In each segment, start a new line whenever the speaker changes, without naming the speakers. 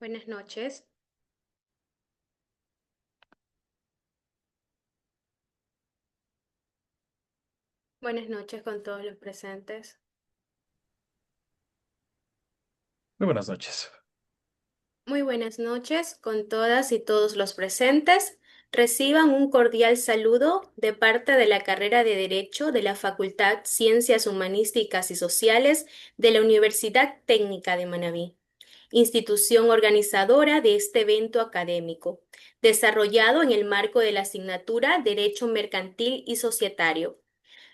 Buenas noches. Buenas noches con todos los presentes.
Muy buenas noches.
Muy buenas noches con todas y todos los presentes. Reciban un cordial saludo de parte de la carrera de Derecho de la Facultad Ciencias Humanísticas y Sociales de la Universidad Técnica de Manabí, institución organizadora de este evento académico, desarrollado en el marco de la asignatura Derecho Mercantil y Societario.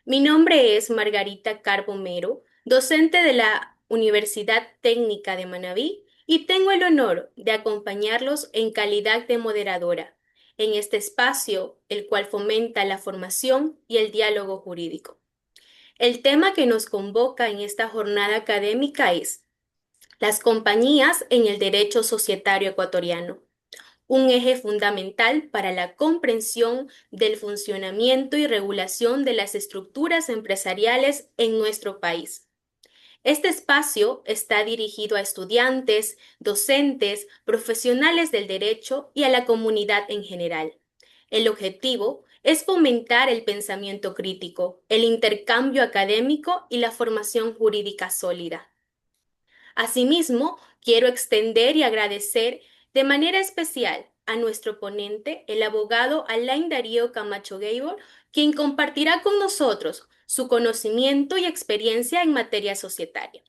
Mi nombre es Margarita Carbomero, docente de la Universidad Técnica de Manabí, y tengo el honor de acompañarlos en calidad de moderadora en este espacio, el cual fomenta la formación y el diálogo jurídico. El tema que nos convoca en esta jornada académica es las compañías en el derecho societario ecuatoriano, un eje fundamental para la comprensión del funcionamiento y regulación de las estructuras empresariales en nuestro país. Este espacio está dirigido a estudiantes, docentes, profesionales del derecho y a la comunidad en general. El objetivo es fomentar el pensamiento crítico, el intercambio académico y la formación jurídica sólida. Asimismo, quiero extender y agradecer de manera especial a nuestro ponente, el abogado Alain Darío Camacho Gabor, quien compartirá con nosotros su conocimiento y experiencia en materia societaria.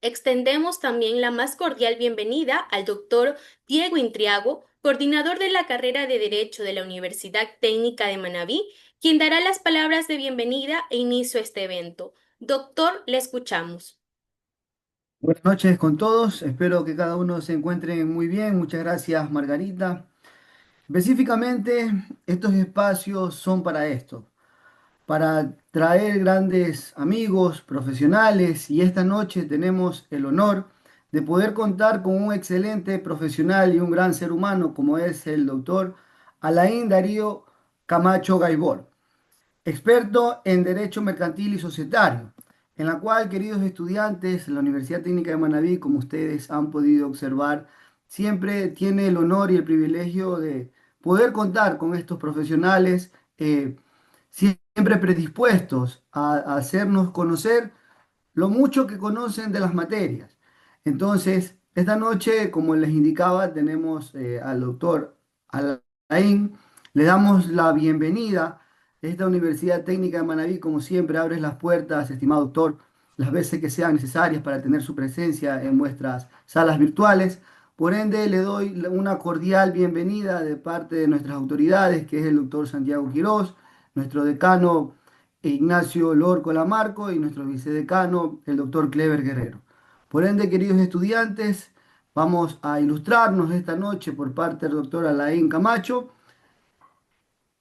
Extendemos también la más cordial bienvenida al doctor Diego Intriago, coordinador de la carrera de Derecho de la Universidad Técnica de Manabí, quien dará las palabras de bienvenida e inicio a este evento. Doctor, le escuchamos.
Buenas noches con todos, espero que cada uno se encuentre muy bien. Muchas gracias, Margarita. Específicamente, estos espacios son para esto, para traer grandes amigos, profesionales, y esta noche tenemos el honor de poder contar con un excelente profesional y un gran ser humano como es el doctor Alain Darío Camacho Gaibor, experto en Derecho Mercantil y Societario, en la cual, queridos estudiantes, la Universidad Técnica de Manabí, como ustedes han podido observar, siempre tiene el honor y el privilegio de poder contar con estos profesionales, siempre predispuestos a hacernos conocer lo mucho que conocen de las materias. Entonces, esta noche, como les indicaba, tenemos al doctor Alain. Le damos la bienvenida. Esta Universidad Técnica de Manabí, como siempre, abre las puertas, estimado doctor, las veces que sean necesarias para tener su presencia en vuestras salas virtuales. Por ende, le doy una cordial bienvenida de parte de nuestras autoridades, que es el doctor Santiago Quirós, nuestro decano Ignacio Lorco Lamarco y nuestro vicedecano, el doctor Clever Guerrero. Por ende, queridos estudiantes, vamos a ilustrarnos esta noche por parte del doctor Alain Camacho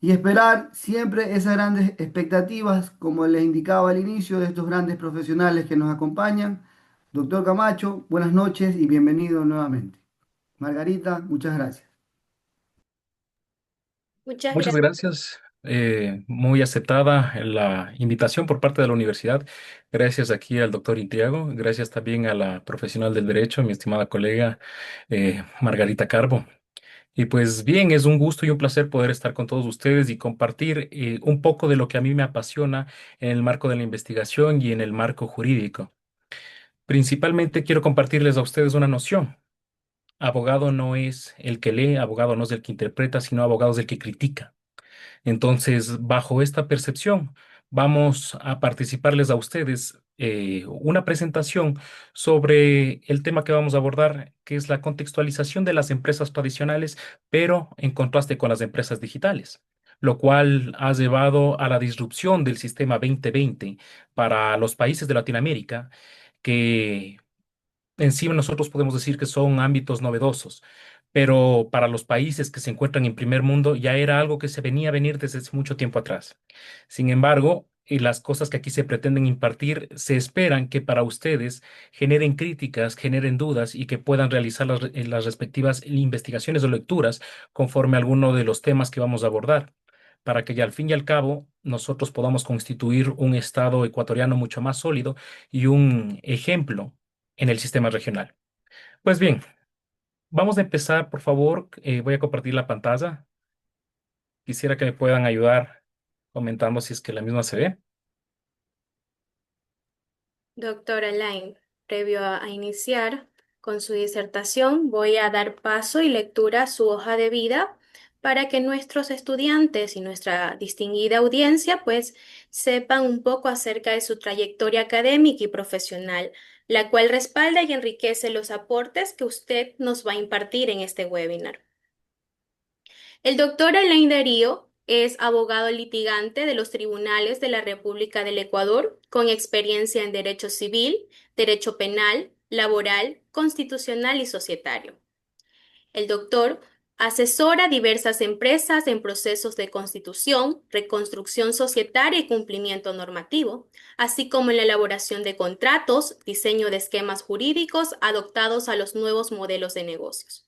y esperar siempre esas grandes expectativas, como les indicaba al inicio, de estos grandes profesionales que nos acompañan. Doctor Camacho, buenas noches y bienvenido nuevamente. Margarita, muchas gracias.
Muchas
Muchas
gracias.
gracias. Muy aceptada la invitación por parte de la universidad. Gracias aquí al doctor Intiago. Gracias también a la profesional del derecho, mi estimada colega Margarita Carbo. Y pues bien, es un gusto y un placer poder estar con todos ustedes y compartir un poco de lo que a mí me apasiona en el marco de la investigación y en el marco jurídico. Principalmente quiero compartirles a ustedes una noción. Abogado no es el que lee, abogado no es el que interpreta, sino abogado es el que critica. Entonces, bajo esta percepción, vamos a participarles a ustedes una presentación sobre el tema que vamos a abordar, que es la contextualización de las empresas tradicionales, pero en contraste con las empresas digitales, lo cual ha llevado a la disrupción del sistema 2020 para los países de Latinoamérica, que encima nosotros podemos decir que son ámbitos novedosos, pero para los países que se encuentran en primer mundo ya era algo que se venía a venir desde hace mucho tiempo atrás. Sin embargo, las cosas que aquí se pretenden impartir se esperan que para ustedes generen críticas, generen dudas y que puedan realizar las respectivas investigaciones o lecturas conforme a alguno de los temas que vamos a abordar, para que ya al fin y al cabo nosotros podamos constituir un Estado ecuatoriano mucho más sólido y un ejemplo en el sistema regional. Pues bien, Vamos a empezar, por favor. Voy a compartir la pantalla. Quisiera que me puedan ayudar comentando si es que la misma se ve.
Doctora Alain, previo a iniciar con su disertación, voy a dar paso y lectura a su hoja de vida para que nuestros estudiantes y nuestra distinguida audiencia pues sepan un poco acerca de su trayectoria académica y profesional, la cual respalda y enriquece los aportes que usted nos va a impartir en este webinar. El doctor Alain Darío es abogado litigante de los tribunales de la República del Ecuador, con experiencia en derecho civil, derecho penal, laboral, constitucional y societario. El doctor asesora a diversas empresas en procesos de constitución, reconstrucción societaria y cumplimiento normativo, así como en la elaboración de contratos, diseño de esquemas jurídicos adoptados a los nuevos modelos de negocios.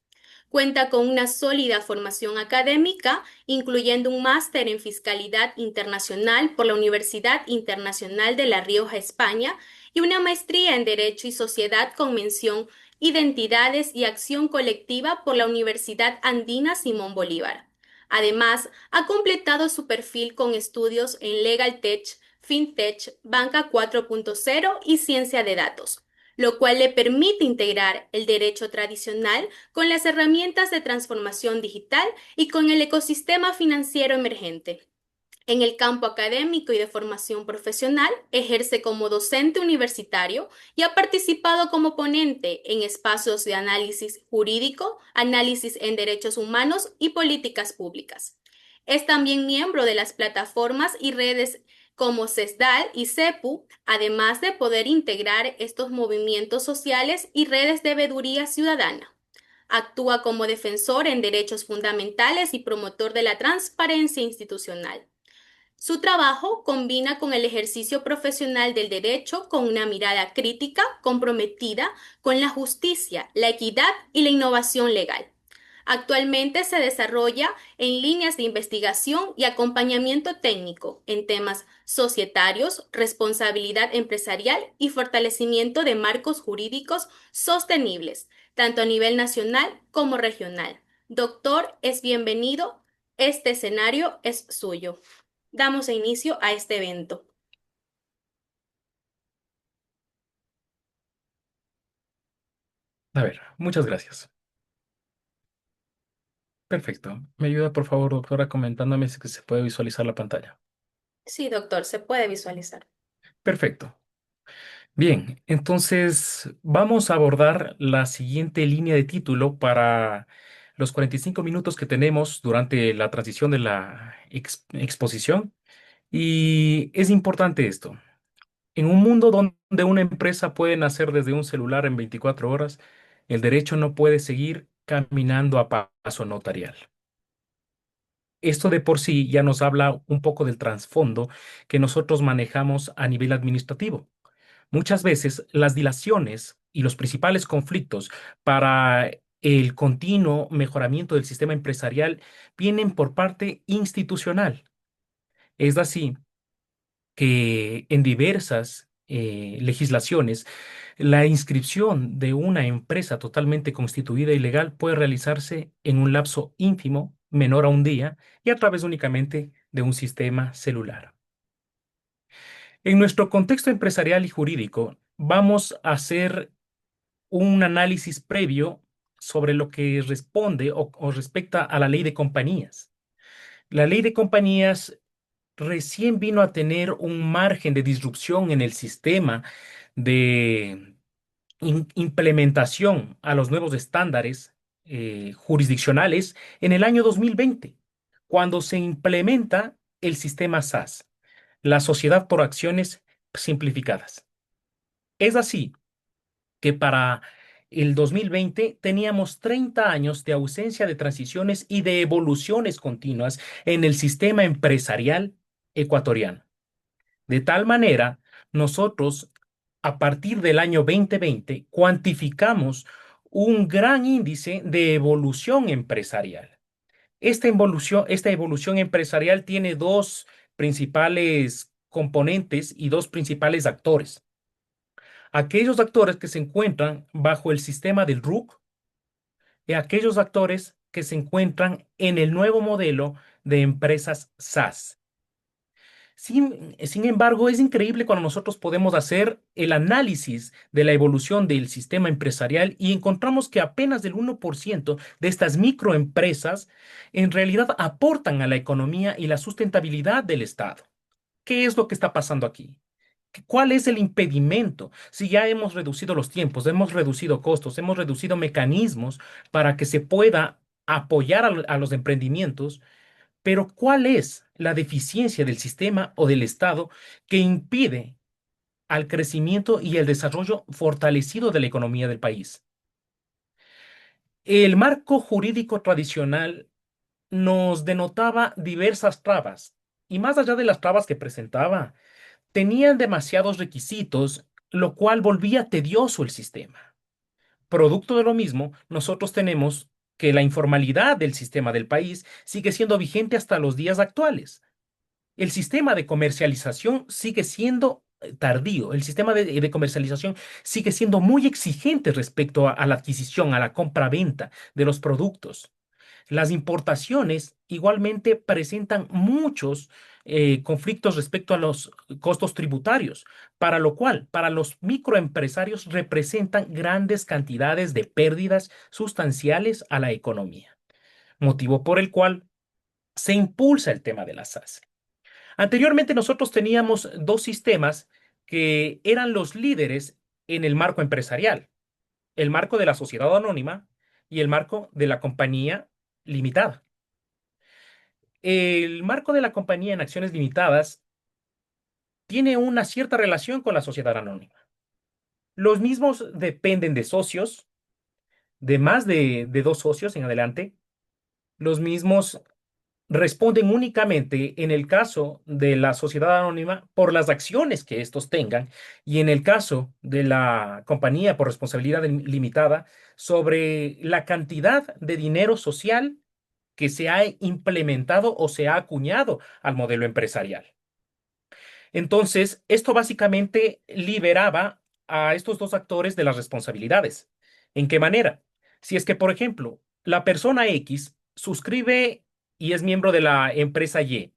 Cuenta con una sólida formación académica, incluyendo un máster en Fiscalidad Internacional por la Universidad Internacional de La Rioja, España, y una maestría en Derecho y Sociedad con mención Identidades y Acción Colectiva por la Universidad Andina Simón Bolívar. Además, ha completado su perfil con estudios en Legal Tech, FinTech, Banca 4.0 y Ciencia de Datos, lo cual le permite integrar el derecho tradicional con las herramientas de transformación digital y con el ecosistema financiero emergente. En el campo académico y de formación profesional, ejerce como docente universitario y ha participado como ponente en espacios de análisis jurídico, análisis en derechos humanos y políticas públicas. Es también miembro de las plataformas y redes como CESDAL y CEPU, además de poder integrar estos movimientos sociales y redes de veeduría ciudadana. Actúa como defensor en derechos fundamentales y promotor de la transparencia institucional. Su trabajo combina con el ejercicio profesional del derecho con una mirada crítica, comprometida con la justicia, la equidad y la innovación legal. Actualmente se desarrolla en líneas de investigación y acompañamiento técnico en temas societarios, responsabilidad empresarial y fortalecimiento de marcos jurídicos sostenibles, tanto a nivel nacional como regional. Doctor, es bienvenido. Este escenario es suyo. Damos inicio a este evento.
A ver, muchas gracias. Perfecto. ¿Me ayuda, por favor, doctora, comentándome si es que se puede visualizar la pantalla?
Sí, doctor, se puede visualizar.
Perfecto. Bien, entonces vamos a abordar la siguiente línea de título para los 45 minutos que tenemos durante la transición de la exposición. Y es importante esto. En un mundo donde una empresa puede nacer desde un celular en 24 horas, el derecho no puede seguir caminando a paso notarial. Esto de por sí ya nos habla un poco del trasfondo que nosotros manejamos a nivel administrativo. Muchas veces las dilaciones y los principales conflictos para el continuo mejoramiento del sistema empresarial vienen por parte institucional. Es así que en diversas legislaciones, la inscripción de una empresa totalmente constituida y legal puede realizarse en un lapso ínfimo, menor a un día, y a través únicamente de un sistema celular. En nuestro contexto empresarial y jurídico, vamos a hacer un análisis previo sobre lo que responde o respecta a la ley de compañías. La ley de compañías recién vino a tener un margen de disrupción en el sistema de implementación a los nuevos estándares jurisdiccionales en el año 2020, cuando se implementa el sistema SAS, la Sociedad por Acciones Simplificadas. Es así que para el 2020 teníamos 30 años de ausencia de transiciones y de evoluciones continuas en el sistema empresarial ecuatoriano. De tal manera, nosotros, a partir del año 2020, cuantificamos un gran índice de evolución empresarial. Esta evolución empresarial tiene dos principales componentes y dos principales actores. Aquellos actores que se encuentran bajo el sistema del RUC, aquellos actores que se encuentran en el nuevo modelo de empresas SaaS. Sin embargo, es increíble cuando nosotros podemos hacer el análisis de la evolución del sistema empresarial y encontramos que apenas el 1% de estas microempresas en realidad aportan a la economía y la sustentabilidad del Estado. ¿Qué es lo que está pasando aquí? ¿Cuál es el impedimento? Si ya hemos reducido los tiempos, hemos reducido costos, hemos reducido mecanismos para que se pueda apoyar a los emprendimientos, pero ¿cuál es la deficiencia del sistema o del Estado que impide al crecimiento y el desarrollo fortalecido de la economía del país? El marco jurídico tradicional nos denotaba diversas trabas, y más allá de las trabas que presentaba, tenían demasiados requisitos, lo cual volvía tedioso el sistema. Producto de lo mismo, nosotros tenemos que la informalidad del sistema del país sigue siendo vigente hasta los días actuales. El sistema de comercialización sigue siendo tardío. El sistema de comercialización sigue siendo muy exigente respecto a la adquisición, a la compra-venta de los productos. Las importaciones igualmente presentan muchos conflictos respecto a los costos tributarios, para lo cual, para los microempresarios representan grandes cantidades de pérdidas sustanciales a la economía, motivo por el cual se impulsa el tema de las SAS. Anteriormente nosotros teníamos dos sistemas que eran los líderes en el marco empresarial, el marco de la sociedad anónima y el marco de la compañía limitada. El marco de la compañía en acciones limitadas tiene una cierta relación con la sociedad anónima. Los mismos dependen de socios, de más de dos socios en adelante. Los mismos responden únicamente en el caso de la sociedad anónima por las acciones que estos tengan y en el caso de la compañía por responsabilidad limitada sobre la cantidad de dinero social que se ha implementado o se ha acuñado al modelo empresarial. Entonces, esto básicamente liberaba a estos dos actores de las responsabilidades. ¿En qué manera? Si es que, por ejemplo, la persona X suscribe y es miembro de la empresa y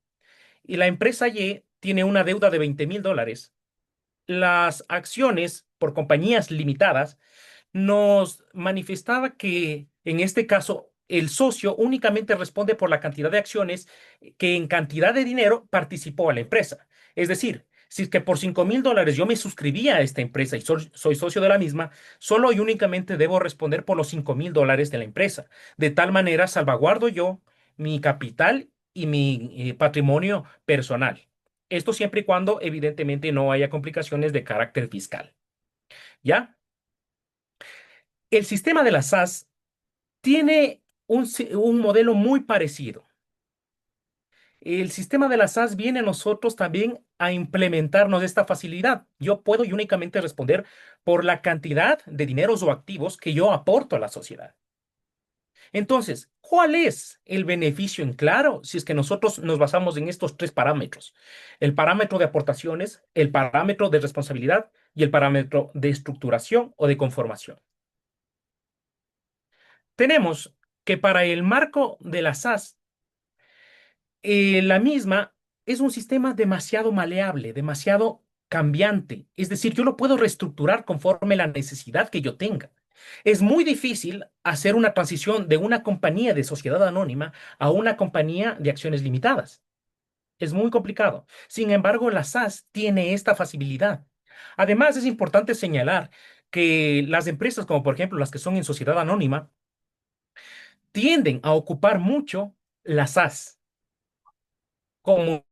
la empresa Y tiene una deuda de $20,000, las acciones por compañías limitadas nos manifestaba que en este caso el socio únicamente responde por la cantidad de acciones que en cantidad de dinero participó a la empresa. Es decir, si es que por $5,000 yo me suscribía a esta empresa y soy socio de la misma, solo y únicamente debo responder por los $5,000 de la empresa. De tal manera salvaguardo yo mi capital y mi patrimonio personal. Esto siempre y cuando evidentemente no haya complicaciones de carácter fiscal. ¿Ya? El sistema de las SAS tiene un modelo muy parecido. El sistema de las SAS viene a nosotros también a implementarnos esta facilidad. Yo puedo y únicamente responder por la cantidad de dineros o activos que yo aporto a la sociedad. Entonces, ¿cuál es el beneficio en claro si es que nosotros nos basamos en estos tres parámetros? El parámetro de aportaciones, el parámetro de responsabilidad y el parámetro de estructuración o de conformación. Tenemos que para el marco de la SAS, la misma es un sistema demasiado maleable, demasiado cambiante. Es decir, yo lo puedo reestructurar conforme la necesidad que yo tenga. Es muy difícil hacer una transición de una compañía de sociedad anónima a una compañía de acciones limitadas. Es muy complicado. Sin embargo, la SAS tiene esta facilidad. Además, es importante señalar que las empresas, como por ejemplo las que son en sociedad anónima, tienden a ocupar mucho la SAS como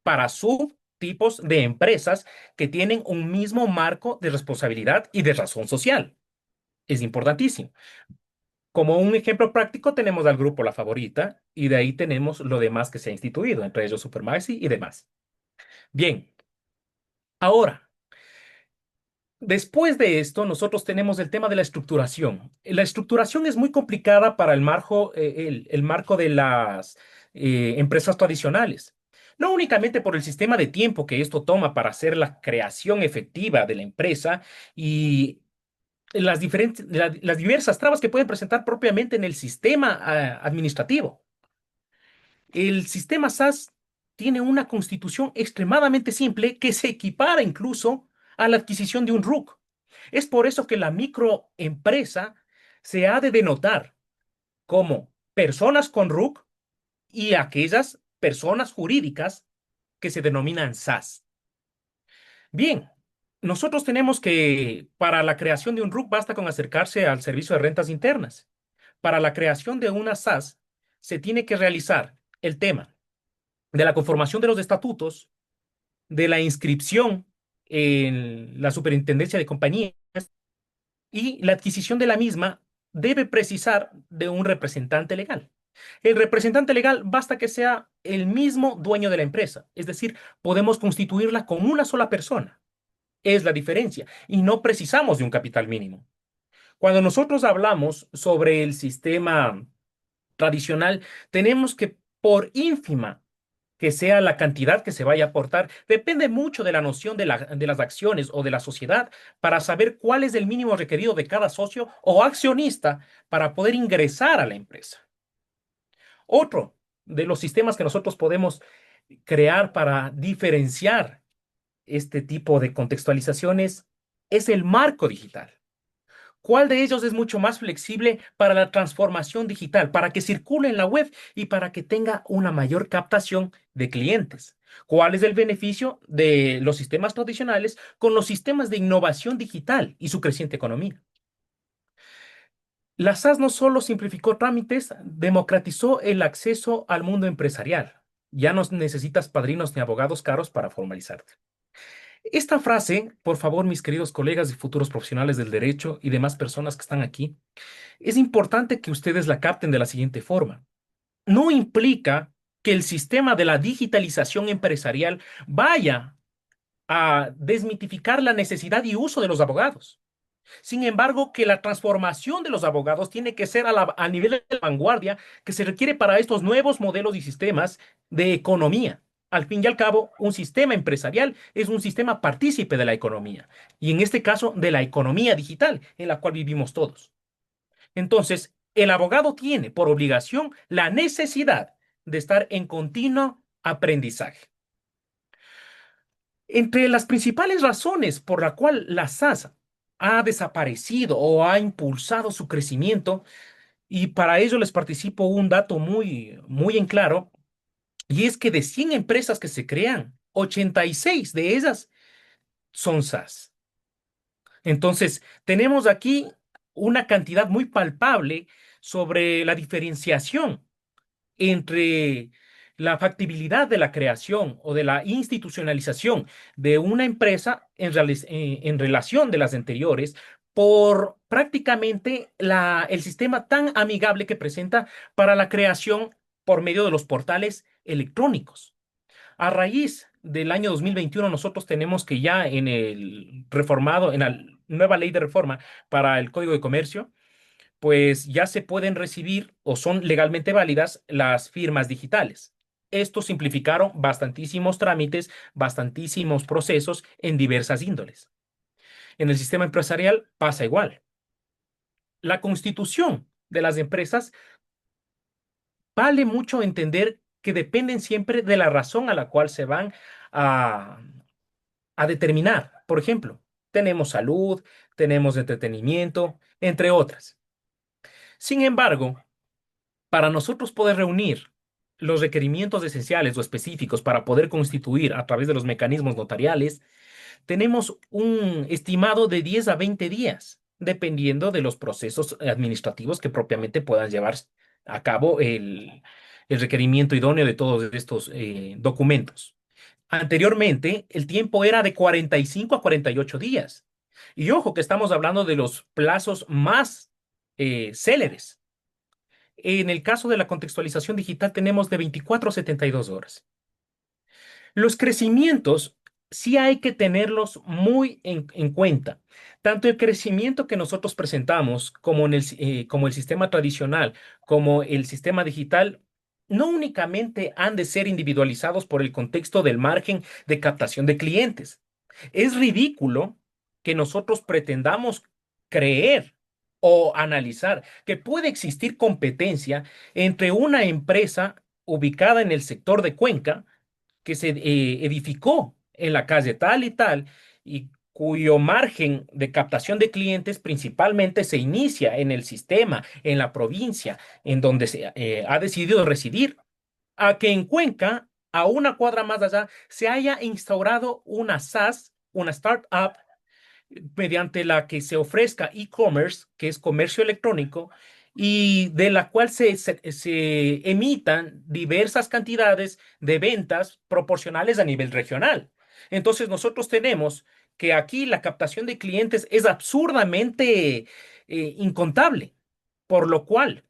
para subtipos de empresas que tienen un mismo marco de responsabilidad y de razón social. Es importantísimo. Como un ejemplo práctico tenemos al grupo La Favorita y de ahí tenemos lo demás que se ha instituido, entre ellos Supermaxi y demás. Bien, ahora, después de esto, nosotros tenemos el tema de la estructuración. La estructuración es muy complicada para el marco de las empresas tradicionales. No únicamente por el sistema de tiempo que esto toma para hacer la creación efectiva de la empresa y las diversas trabas que pueden presentar propiamente en el sistema administrativo. El sistema SAS tiene una constitución extremadamente simple que se equipara incluso a la adquisición de un RUC. Es por eso que la microempresa se ha de denotar como personas con RUC y aquellas personas jurídicas que se denominan SAS. Bien, nosotros tenemos que, para la creación de un RUC basta con acercarse al Servicio de Rentas Internas. Para la creación de una SAS se tiene que realizar el tema de la conformación de los estatutos, de la inscripción en la Superintendencia de Compañías y la adquisición de la misma debe precisar de un representante legal. El representante legal basta que sea el mismo dueño de la empresa, es decir, podemos constituirla con una sola persona. Es la diferencia y no precisamos de un capital mínimo. Cuando nosotros hablamos sobre el sistema tradicional, tenemos que, por ínfima que sea la cantidad que se vaya a aportar, depende mucho de la noción de las acciones o de la sociedad para saber cuál es el mínimo requerido de cada socio o accionista para poder ingresar a la empresa. Otro de los sistemas que nosotros podemos crear para diferenciar este tipo de contextualizaciones es el marco digital. ¿Cuál de ellos es mucho más flexible para la transformación digital, para que circule en la web y para que tenga una mayor captación de clientes? ¿Cuál es el beneficio de los sistemas tradicionales con los sistemas de innovación digital y su creciente economía? La SAS no solo simplificó trámites, democratizó el acceso al mundo empresarial. Ya no necesitas padrinos ni abogados caros para formalizarte. Esta frase, por favor, mis queridos colegas y futuros profesionales del derecho y demás personas que están aquí, es importante que ustedes la capten de la siguiente forma. No implica que el sistema de la digitalización empresarial vaya a desmitificar la necesidad y uso de los abogados. Sin embargo, que la transformación de los abogados tiene que ser a nivel de la vanguardia que se requiere para estos nuevos modelos y sistemas de economía. Al fin y al cabo, un sistema empresarial es un sistema partícipe de la economía, y en este caso de la economía digital en la cual vivimos todos. Entonces, el abogado tiene por obligación la necesidad de estar en continuo aprendizaje. Entre las principales razones por la cual la SAS ha desaparecido o ha impulsado su crecimiento, y para ello les participo un dato muy en claro, y es que de 100 empresas que se crean, 86 de ellas son SAS. Entonces, tenemos aquí una cantidad muy palpable sobre la diferenciación entre la factibilidad de la creación o de la institucionalización de una empresa en relación de las anteriores por prácticamente el sistema tan amigable que presenta para la creación por medio de los portales electrónicos. A raíz del año 2021, nosotros tenemos que ya en el reformado, en la nueva ley de reforma para el Código de Comercio, pues ya se pueden recibir o son legalmente válidas las firmas digitales. Esto simplificaron bastantísimos trámites, bastantísimos procesos en diversas índoles. En el sistema empresarial pasa igual. La constitución de las empresas vale mucho entender que dependen siempre de la razón a la cual se van a, a determinar. Por ejemplo, tenemos salud, tenemos entretenimiento, entre otras. Sin embargo, para nosotros poder reunir los requerimientos esenciales o específicos para poder constituir a través de los mecanismos notariales, tenemos un estimado de 10 a 20 días, dependiendo de los procesos administrativos que propiamente puedan llevar a cabo el requerimiento idóneo de todos estos documentos. Anteriormente, el tiempo era de 45 a 48 días. Y ojo que estamos hablando de los plazos más céleres. En el caso de la contextualización digital tenemos de 24 a 72 horas. Los crecimientos sí hay que tenerlos muy en cuenta. Tanto el crecimiento que nosotros presentamos como el sistema tradicional, como el sistema digital, no únicamente han de ser individualizados por el contexto del margen de captación de clientes. Es ridículo que nosotros pretendamos
creer o analizar que puede existir competencia entre una empresa ubicada en el sector de Cuenca que se edificó en la calle tal y tal y cuyo margen de captación de clientes principalmente se inicia en el sistema, en la provincia, en donde se ha decidido residir, a que en Cuenca, a una cuadra más allá, se haya instaurado una SaaS, una startup mediante la que se ofrezca e-commerce, que es comercio electrónico, y de la cual se emitan diversas cantidades de ventas proporcionales a nivel regional. Entonces, nosotros tenemos que aquí la captación de clientes es absurdamente incontable, por lo cual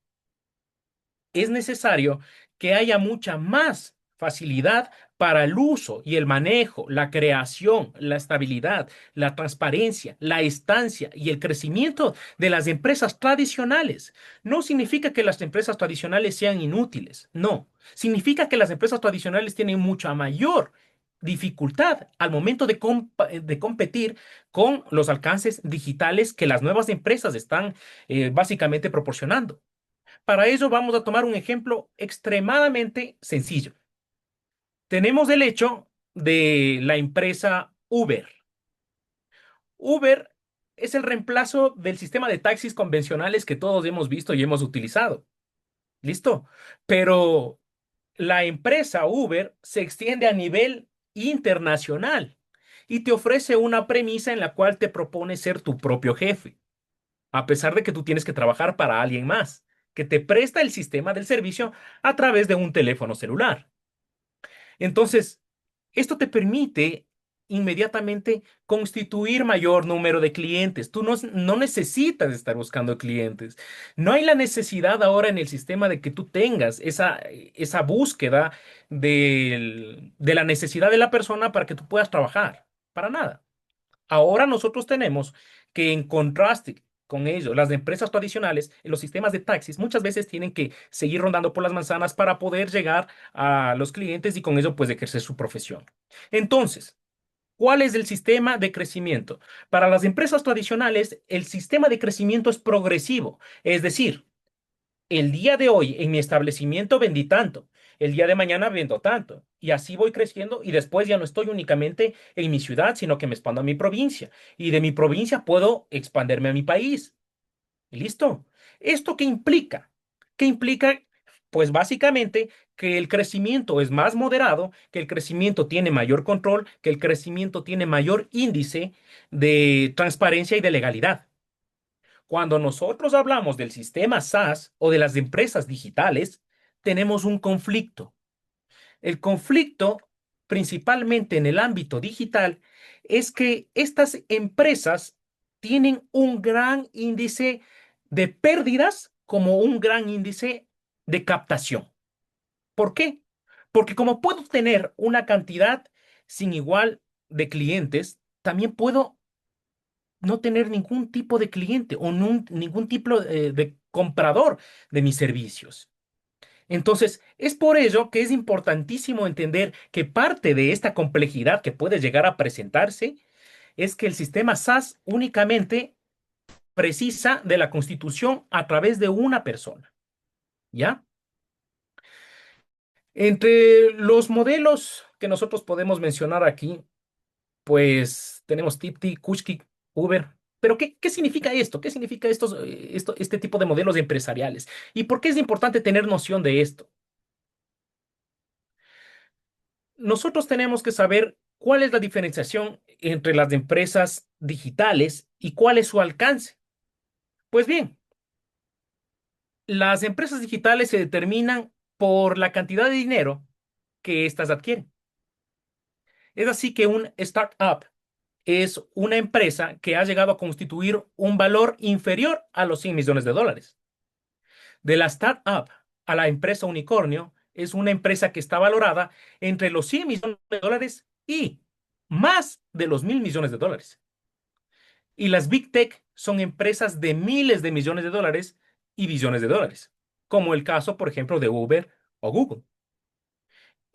es necesario que haya mucha más facilidad para el uso y el manejo, la creación, la estabilidad, la transparencia, la estancia y el crecimiento de las empresas tradicionales. No significa que las empresas tradicionales sean inútiles, no. Significa que las empresas tradicionales tienen mucha mayor dificultad al momento de competir con los alcances digitales que las nuevas empresas están básicamente proporcionando. Para ello vamos a tomar un ejemplo extremadamente sencillo. Tenemos el hecho de la empresa Uber. Uber es el reemplazo del sistema de taxis convencionales que todos hemos visto y hemos utilizado. ¿Listo? Pero la empresa Uber se extiende a nivel internacional y te ofrece una premisa en la cual te propone ser tu propio jefe, a pesar de que tú tienes que trabajar para alguien más, que te presta el sistema del servicio a través de un teléfono celular. Entonces, esto te permite inmediatamente constituir mayor número de clientes. Tú no necesitas estar buscando clientes. No hay la necesidad ahora en el sistema de que tú tengas esa búsqueda de la necesidad de la persona para que tú puedas trabajar. Para nada. Ahora nosotros tenemos que, en contraste con ello, las empresas tradicionales, en los sistemas de taxis, muchas veces tienen que seguir rondando por las manzanas para poder llegar a los clientes y con ello pues ejercer su profesión. Entonces, ¿cuál es el sistema de crecimiento? Para las empresas tradicionales, el sistema de crecimiento es progresivo, es decir, el día de hoy en mi establecimiento vendí tanto, el día de mañana vendo tanto, y así voy creciendo y después ya no estoy únicamente en mi ciudad, sino que me expando a mi provincia, y de mi provincia puedo expandirme a mi país. ¿Listo? ¿Esto qué implica? ¿Qué implica? Pues básicamente que el crecimiento es más moderado, que el crecimiento tiene mayor control, que el crecimiento tiene mayor índice de transparencia y de legalidad. Cuando nosotros hablamos del sistema SaaS o de las empresas digitales, tenemos un conflicto. El conflicto, principalmente en el ámbito digital, es que estas empresas tienen un gran índice de pérdidas como un gran índice de captación. ¿Por qué? Porque como puedo tener una cantidad sin igual de clientes, también puedo no tener ningún tipo de cliente o ningún tipo de comprador de mis servicios. Entonces, es por ello que es importantísimo entender que parte de esta complejidad que puede llegar a presentarse es que el sistema SaaS únicamente precisa de la constitución a través de una persona, ¿ya? Entre los modelos que nosotros podemos mencionar aquí, pues tenemos Tipti, Kushki, Uber. Pero ¿qué significa esto? ¿Qué significa este tipo de modelos empresariales? ¿Y por qué es importante tener noción de esto? Nosotros tenemos que saber cuál es la diferenciación entre las empresas digitales y cuál es su alcance. Pues bien, las empresas digitales se determinan por la cantidad de dinero que éstas adquieren. Es así que un startup es una empresa que ha llegado a constituir un valor inferior a los 100 millones de dólares. De la startup a la empresa unicornio es una empresa que está valorada entre los 100 millones de dólares y más de los 1.000 millones de dólares. Y las Big Tech son empresas de miles de millones de dólares y billones de dólares, como el caso, por ejemplo, de Uber o Google.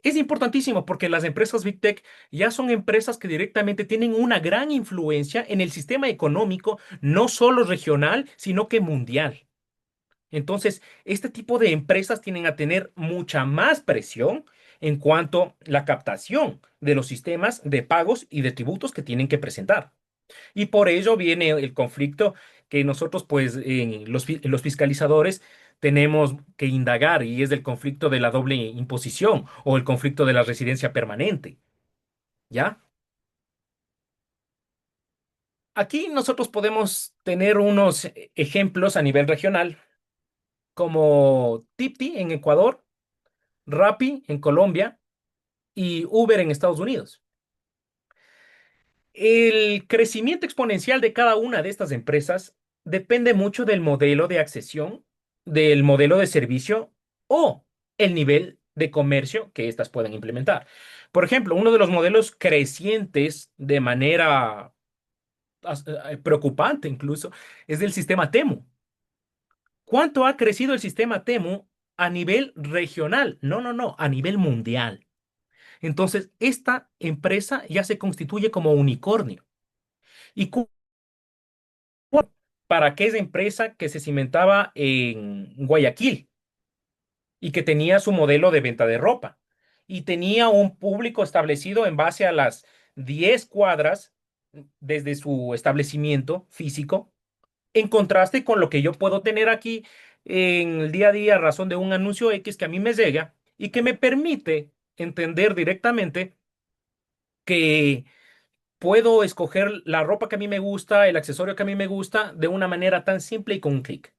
Es importantísimo porque las empresas Big Tech ya son empresas que directamente tienen una gran influencia en el sistema económico, no solo regional, sino que mundial. Entonces, este tipo de empresas tienen a tener mucha más presión en cuanto a la captación de los sistemas de pagos y de tributos que tienen que presentar. Y por ello viene el conflicto que nosotros, pues, los fiscalizadores tenemos que indagar y es el conflicto de la doble imposición o el conflicto de la residencia permanente. ¿Ya? Aquí nosotros podemos tener unos ejemplos a nivel regional, como Tipti en Ecuador, Rappi en Colombia y Uber en Estados Unidos. El crecimiento exponencial de cada una de estas empresas depende mucho del modelo de accesión, del modelo de servicio o el nivel de comercio que éstas puedan implementar. Por ejemplo, uno de los modelos crecientes de manera preocupante incluso es el sistema Temu. ¿Cuánto ha crecido el sistema Temu a nivel regional? No, no, no, a nivel mundial. Entonces, esta empresa ya se constituye como unicornio. ¿Y para aquella empresa que se cimentaba en Guayaquil y que tenía su modelo de venta de ropa y tenía un público establecido en base a las 10 cuadras desde su establecimiento físico, en contraste con lo que yo puedo tener aquí en el día a día a razón de un anuncio X que a mí me llega y que me permite entender directamente que puedo escoger la ropa que a mí me gusta, el accesorio que a mí me gusta, de una manera tan simple y con un clic.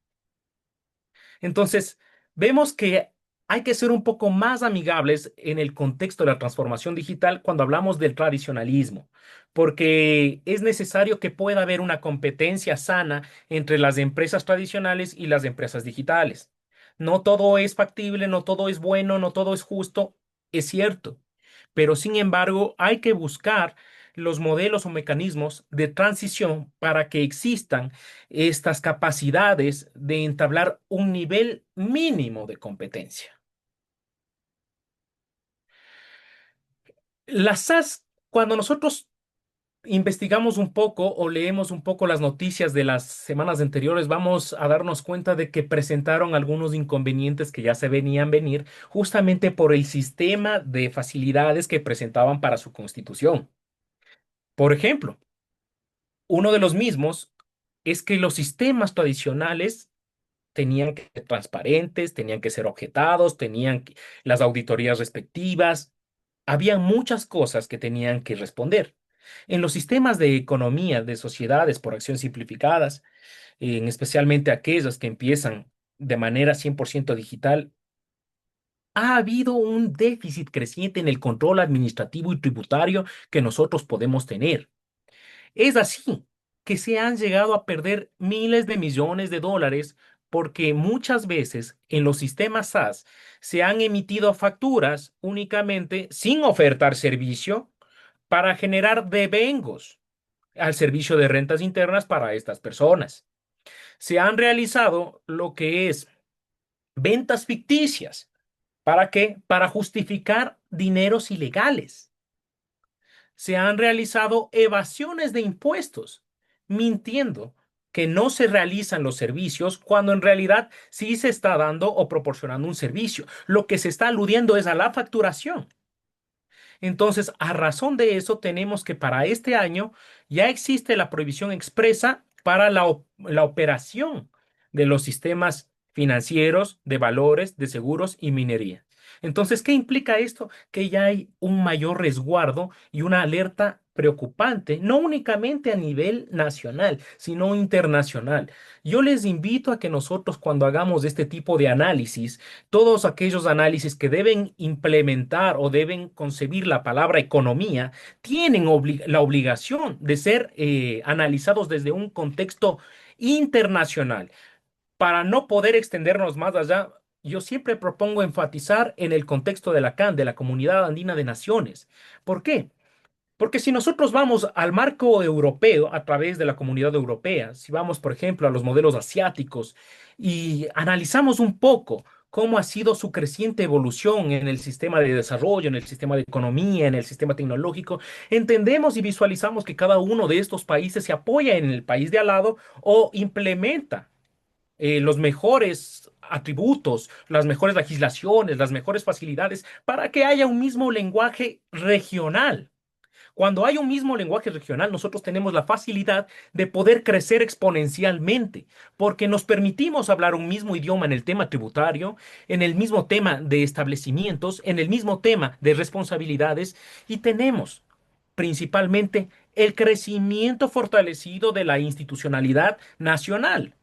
Entonces, vemos que hay que ser un poco más amigables en el contexto de la transformación digital cuando hablamos del tradicionalismo, porque es necesario que pueda haber una competencia sana entre las empresas tradicionales y las empresas digitales. No todo es factible, no todo es bueno, no todo es justo, es cierto, pero sin embargo hay que buscar los modelos o mecanismos de transición para que existan estas capacidades de entablar un nivel mínimo de competencia. Las SAS, cuando nosotros investigamos un poco o leemos un poco las noticias de las semanas anteriores, vamos a darnos cuenta de que presentaron algunos inconvenientes que ya se venían venir justamente por el sistema de facilidades que presentaban para su constitución. Por ejemplo, uno de los mismos es que los sistemas tradicionales tenían que ser transparentes, tenían que ser objetados, las auditorías respectivas. Había muchas cosas que tenían que responder. En los sistemas de economía de sociedades por acción simplificadas, en especialmente aquellas que empiezan de manera 100% digital, ha habido un déficit creciente en el control administrativo y tributario que nosotros podemos tener. Es así que se han llegado a perder miles de millones de dólares porque muchas veces en los sistemas SaaS se han emitido facturas únicamente sin ofertar servicio para generar devengos al servicio de rentas internas para estas personas. Se han realizado lo que es ventas ficticias. ¿Para qué? Para justificar dineros ilegales. Se han realizado evasiones de impuestos, mintiendo que no se realizan los servicios cuando en realidad sí se está dando o proporcionando un servicio. Lo que se está aludiendo es a la facturación. Entonces, a razón de eso, tenemos que para este año ya existe la prohibición expresa para la operación de los sistemas financieros, de valores, de seguros y minería. Entonces, ¿qué implica esto? Que ya hay un mayor resguardo y una alerta preocupante, no únicamente a nivel nacional, sino internacional. Yo les invito a que nosotros cuando hagamos este tipo de análisis, todos aquellos análisis que deben implementar o deben concebir la palabra economía, tienen la obligación de ser analizados desde un contexto internacional. Para no poder extendernos más allá, yo siempre propongo enfatizar en el contexto de la CAN, de la Comunidad Andina de Naciones. ¿Por qué? Porque si nosotros vamos al marco europeo a través de la Comunidad Europea, si vamos, por ejemplo, a los modelos asiáticos y analizamos un poco cómo ha sido su creciente evolución en el sistema de desarrollo, en el sistema de economía, en el sistema tecnológico, entendemos y visualizamos que cada uno de estos países se apoya en el país de al lado o implementa los mejores atributos, las mejores legislaciones, las mejores facilidades para que haya un mismo lenguaje regional. Cuando hay un mismo lenguaje regional, nosotros tenemos la facilidad de poder crecer exponencialmente, porque nos permitimos hablar un mismo idioma en el tema tributario, en el mismo tema de establecimientos, en el mismo tema de responsabilidades, y tenemos principalmente el crecimiento fortalecido de la institucionalidad nacional.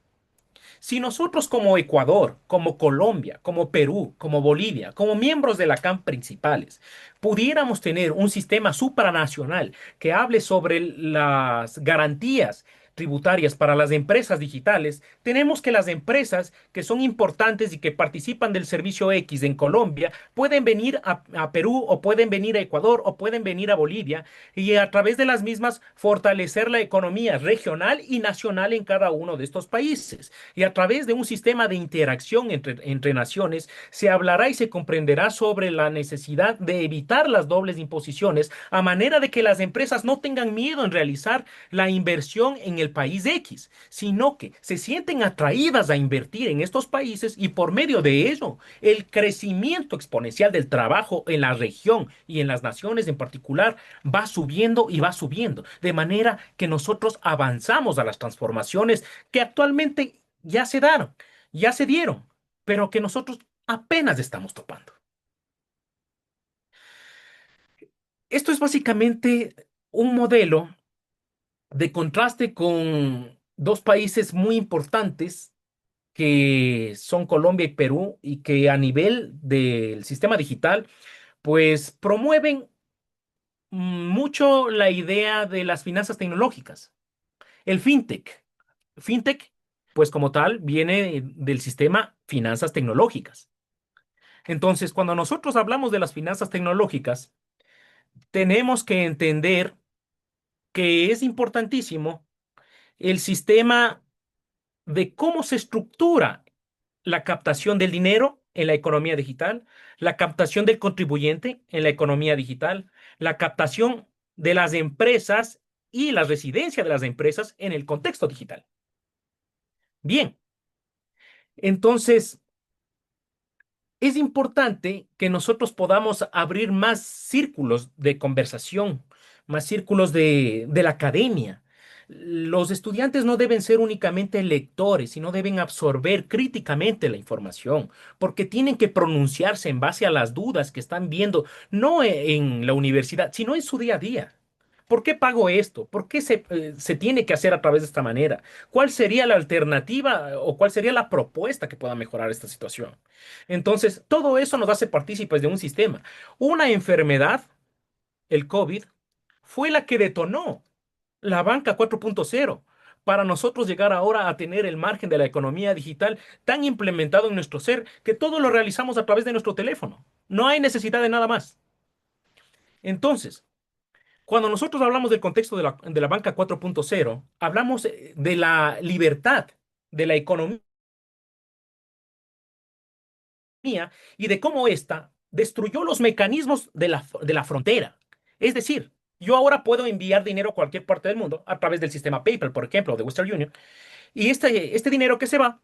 Si nosotros como Ecuador, como Colombia, como Perú, como Bolivia, como miembros de la CAM principales, pudiéramos tener un sistema supranacional que hable sobre las garantías tributarias para las empresas digitales, tenemos que las empresas que son importantes y que participan del servicio X en Colombia pueden venir a Perú o pueden venir a Ecuador o pueden venir a Bolivia y a través de las mismas fortalecer la economía regional y nacional en cada uno de estos países. Y a través de un sistema de interacción entre naciones se hablará y se comprenderá sobre la necesidad de evitar las dobles imposiciones a manera de que las empresas no tengan miedo en realizar la inversión en el país X, sino que se sienten atraídas a invertir en estos países y por medio de ello el crecimiento exponencial del trabajo en la región y en las naciones en particular va subiendo y va subiendo, de manera que nosotros avanzamos a las transformaciones que actualmente ya se daron, ya se dieron, pero que nosotros apenas estamos topando. Esto es básicamente un modelo de contraste con dos países muy importantes que son Colombia y Perú y que a nivel del sistema digital, pues promueven mucho la idea de las finanzas tecnológicas. El fintech. Fintech, pues como tal, viene del sistema finanzas tecnológicas. Entonces, cuando nosotros hablamos de las finanzas tecnológicas, tenemos que entender que es importantísimo el sistema de cómo se estructura la captación del dinero en la economía digital, la captación del contribuyente en la economía digital, la captación de las empresas y la residencia de las empresas en el contexto digital. Bien, entonces es importante que nosotros podamos abrir más círculos de conversación, más círculos de la academia. Los estudiantes no deben ser únicamente lectores, sino deben absorber críticamente la información, porque tienen que pronunciarse en base a las dudas que están viendo, no en la universidad, sino en su día a día. ¿Por qué pago esto? ¿Por qué se tiene que hacer a través de esta manera? ¿Cuál sería la alternativa o cuál sería la propuesta que pueda mejorar esta situación? Entonces, todo eso nos hace partícipes de un sistema. Una enfermedad, el COVID, fue la que detonó la banca 4.0 para nosotros llegar ahora a tener el margen de la economía digital tan implementado en nuestro ser que todo lo realizamos a través de nuestro teléfono. No hay necesidad de nada más. Entonces, cuando nosotros hablamos del contexto de la banca 4.0, hablamos de la libertad, de la economía y de cómo ésta destruyó los mecanismos de la frontera. Es decir, yo ahora puedo enviar dinero a cualquier parte del mundo a través del sistema PayPal, por ejemplo, de Western Union, y este dinero que se va,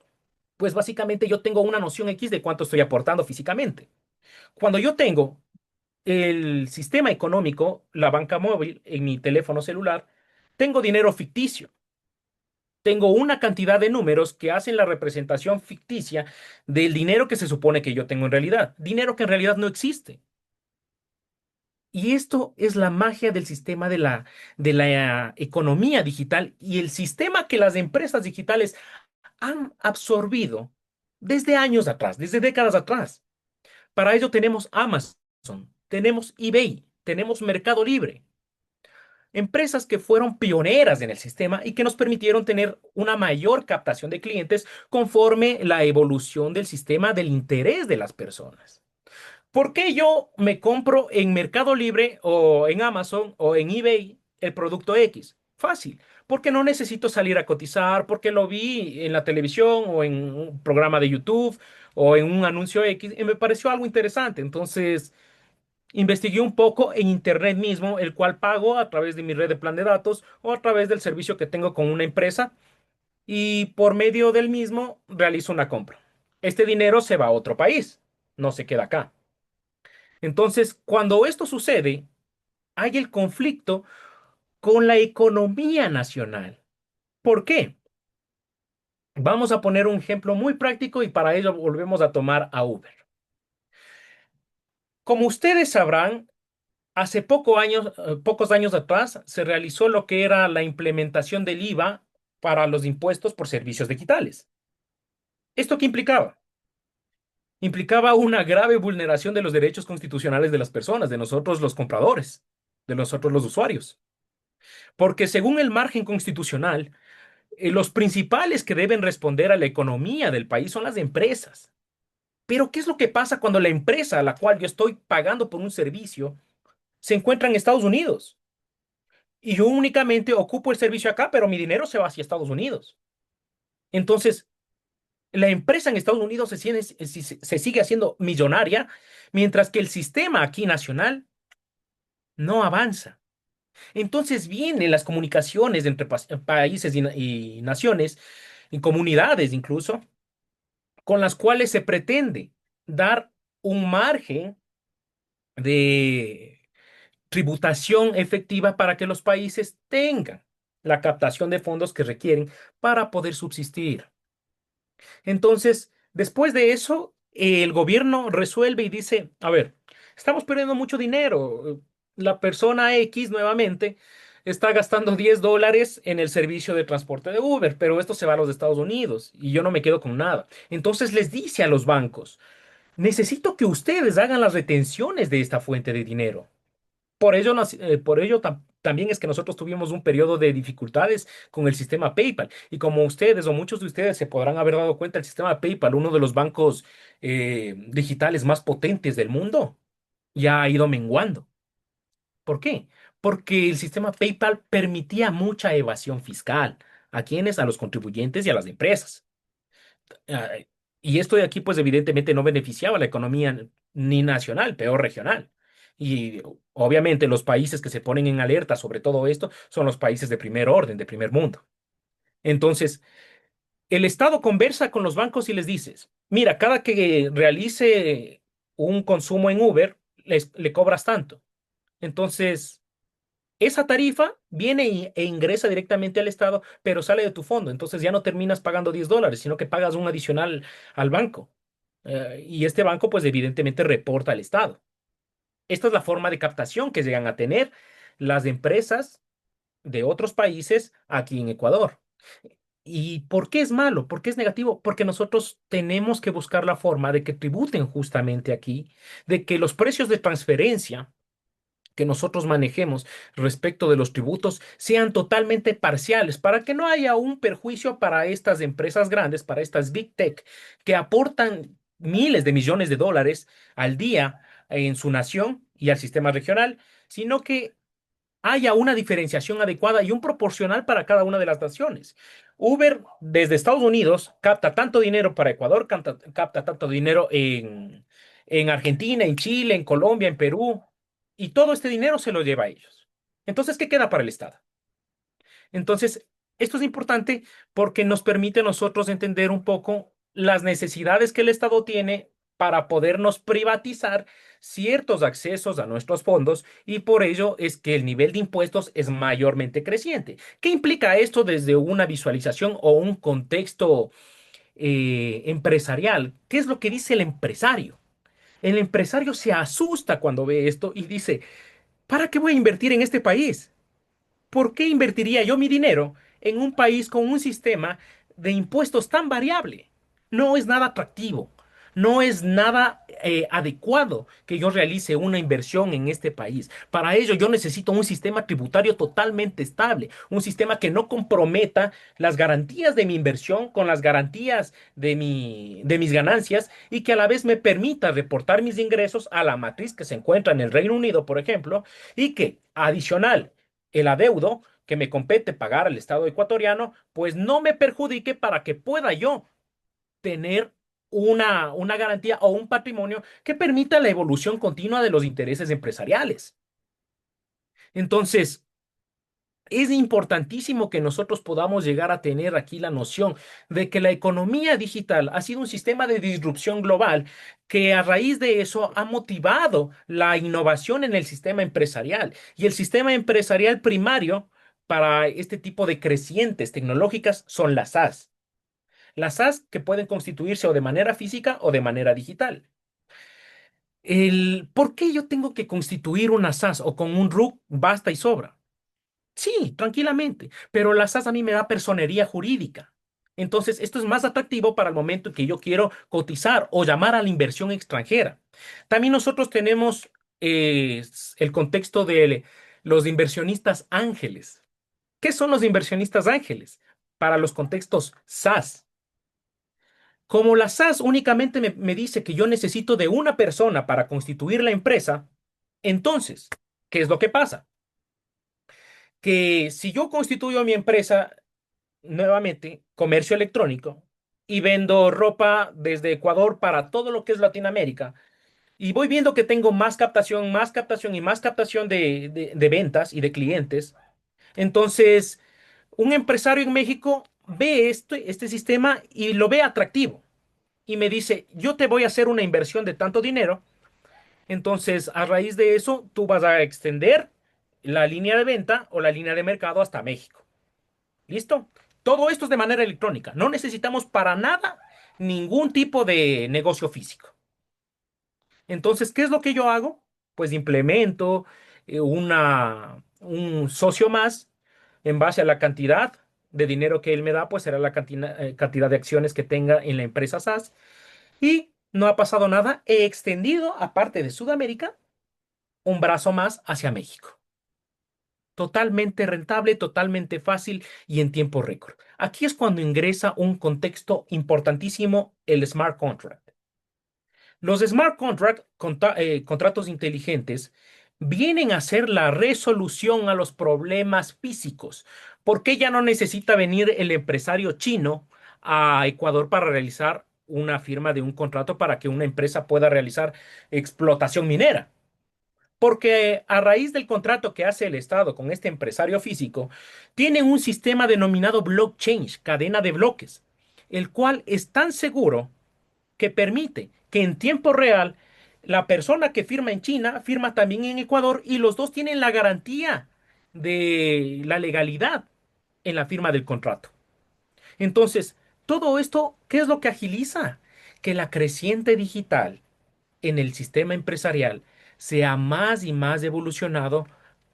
pues básicamente yo tengo una noción X de cuánto estoy aportando físicamente. Cuando yo tengo el sistema económico, la banca móvil en mi teléfono celular, tengo dinero ficticio. Tengo una cantidad de números que hacen la representación ficticia del dinero que se supone que yo tengo en realidad. Dinero que en realidad no existe. Y esto es la magia del sistema de la economía digital y el sistema que las empresas digitales han absorbido desde años atrás, desde décadas atrás. Para ello tenemos Amazon, tenemos eBay, tenemos Mercado Libre. Empresas que fueron pioneras en el sistema y que nos permitieron tener una mayor captación de clientes conforme la evolución del sistema del interés de las personas. ¿Por qué yo me compro en Mercado Libre o en Amazon o en eBay el producto X? Fácil, porque no necesito salir a cotizar, porque lo vi en la televisión o en un programa de YouTube o en un anuncio X y me pareció algo interesante. Entonces, investigué un poco en internet mismo, el cual pago a través de mi red de plan de datos o a través del servicio que tengo con una empresa y por medio del mismo realizo una compra. Este dinero se va a otro país, no se queda acá. Entonces, cuando esto sucede, hay el conflicto con la economía nacional. ¿Por qué? Vamos a poner un ejemplo muy práctico y para ello volvemos a tomar a Uber. Como ustedes sabrán, hace pocos años atrás se realizó lo que era la implementación del IVA para los impuestos por servicios digitales. ¿Esto qué implicaba? Implicaba una grave vulneración de los derechos constitucionales de las personas, de nosotros los compradores, de nosotros los usuarios. Porque según el margen constitucional, los principales que deben responder a la economía del país son las empresas. Pero ¿qué es lo que pasa cuando la empresa a la cual yo estoy pagando por un servicio se encuentra en Estados Unidos? Y yo únicamente ocupo el servicio acá, pero mi dinero se va hacia Estados Unidos. Entonces, la empresa en Estados Unidos se sigue haciendo millonaria, mientras que el sistema aquí nacional no avanza. Entonces vienen las comunicaciones entre países y naciones, y comunidades incluso, con las cuales se pretende dar un margen de tributación efectiva para que los países tengan la captación de fondos que requieren para poder subsistir. Entonces, después de eso, el gobierno resuelve y dice, a ver, estamos perdiendo mucho dinero. La persona X nuevamente está gastando $10 en el servicio de transporte de Uber, pero esto se va a los Estados Unidos y yo no me quedo con nada. Entonces les dice a los bancos, necesito que ustedes hagan las retenciones de esta fuente de dinero. Por ello también es que nosotros tuvimos un periodo de dificultades con el sistema PayPal. Y como ustedes o muchos de ustedes se podrán haber dado cuenta, el sistema PayPal, uno de los bancos digitales más potentes del mundo, ya ha ido menguando. ¿Por qué? Porque el sistema PayPal permitía mucha evasión fiscal. ¿A quiénes? A los contribuyentes y a las empresas. Ah, y esto de aquí, pues evidentemente no beneficiaba a la economía ni nacional, peor regional. Y obviamente los países que se ponen en alerta sobre todo esto son los países de primer orden, de primer mundo. Entonces, el Estado conversa con los bancos y les dices, mira, cada que realice un consumo en Uber, le cobras tanto. Entonces, esa tarifa viene e ingresa directamente al Estado, pero sale de tu fondo. Entonces ya no terminas pagando $10, sino que pagas un adicional al banco. Y este banco, pues evidentemente reporta al Estado. Esta es la forma de captación que llegan a tener las empresas de otros países aquí en Ecuador. ¿Y por qué es malo? ¿Por qué es negativo? Porque nosotros tenemos que buscar la forma de que tributen justamente aquí, de que los precios de transferencia que nosotros manejemos respecto de los tributos sean totalmente parciales para que no haya un perjuicio para estas empresas grandes, para estas Big Tech, que aportan miles de millones de dólares al día en su nación y al sistema regional, sino que haya una diferenciación adecuada y un proporcional para cada una de las naciones. Uber desde Estados Unidos capta tanto dinero para Ecuador, capta tanto dinero en Argentina, en Chile, en Colombia, en Perú, y todo este dinero se lo lleva a ellos. Entonces, ¿qué queda para el Estado? Entonces, esto es importante porque nos permite a nosotros entender un poco las necesidades que el Estado tiene para podernos privatizar ciertos accesos a nuestros fondos y por ello es que el nivel de impuestos es mayormente creciente. ¿Qué implica esto desde una visualización o un contexto empresarial? ¿Qué es lo que dice el empresario? El empresario se asusta cuando ve esto y dice, ¿para qué voy a invertir en este país? ¿Por qué invertiría yo mi dinero en un país con un sistema de impuestos tan variable? No es nada atractivo, no es nada adecuado que yo realice una inversión en este país. Para ello yo necesito un sistema tributario totalmente estable, un sistema que no comprometa las garantías de mi inversión con las garantías de mis ganancias y que a la vez me permita reportar mis ingresos a la matriz que se encuentra en el Reino Unido, por ejemplo, y que adicional el adeudo que me compete pagar al Estado ecuatoriano, pues no me perjudique para que pueda yo tener una garantía o un patrimonio que permita la evolución continua de los intereses empresariales. Entonces, es importantísimo que nosotros podamos llegar a tener aquí la noción de que la economía digital ha sido un sistema de disrupción global que a raíz de eso ha motivado la innovación en el sistema empresarial. Y el sistema empresarial primario para este tipo de crecientes tecnológicas son las SaaS. Las SaaS que pueden constituirse o de manera física o de manera digital. ¿Por qué yo tengo que constituir una SaaS o con un RUC basta y sobra? Sí, tranquilamente, pero la SAS a mí me da personería jurídica. Entonces, esto es más atractivo para el momento en que yo quiero cotizar o llamar a la inversión extranjera. También nosotros tenemos el contexto de los inversionistas ángeles. ¿Qué son los inversionistas ángeles? Para los contextos SAS. Como la SAS únicamente me dice que yo necesito de una persona para constituir la empresa, entonces, ¿qué es lo que pasa? Que si yo constituyo mi empresa nuevamente comercio electrónico y vendo ropa desde Ecuador para todo lo que es Latinoamérica. Y voy viendo que tengo más captación y más captación de ventas y de clientes. Entonces, un empresario en México ve este sistema y lo ve atractivo y me dice, yo te voy a hacer una inversión de tanto dinero. Entonces, a raíz de eso, tú vas a extender la línea de venta o la línea de mercado hasta México. ¿Listo? Todo esto es de manera electrónica. No necesitamos para nada ningún tipo de negocio físico. Entonces, ¿qué es lo que yo hago? Pues implemento un socio más en base a la cantidad de dinero que él me da, pues será la cantidad de acciones que tenga en la empresa SaaS. Y no ha pasado nada. He extendido, aparte de Sudamérica, un brazo más hacia México. Totalmente rentable, totalmente fácil y en tiempo récord. Aquí es cuando ingresa un contexto importantísimo, el smart contract. Los smart contract, contratos inteligentes, vienen a ser la resolución a los problemas físicos. ¿Por qué ya no necesita venir el empresario chino a Ecuador para realizar una firma de un contrato para que una empresa pueda realizar explotación minera? Porque a raíz del contrato que hace el Estado con este empresario físico, tienen un sistema denominado blockchain, cadena de bloques, el cual es tan seguro que permite que en tiempo real la persona que firma en China firma también en Ecuador y los dos tienen la garantía de la legalidad en la firma del contrato. Entonces, todo esto, ¿qué es lo que agiliza? Que la creciente digital en el sistema empresarial sea más y más evolucionado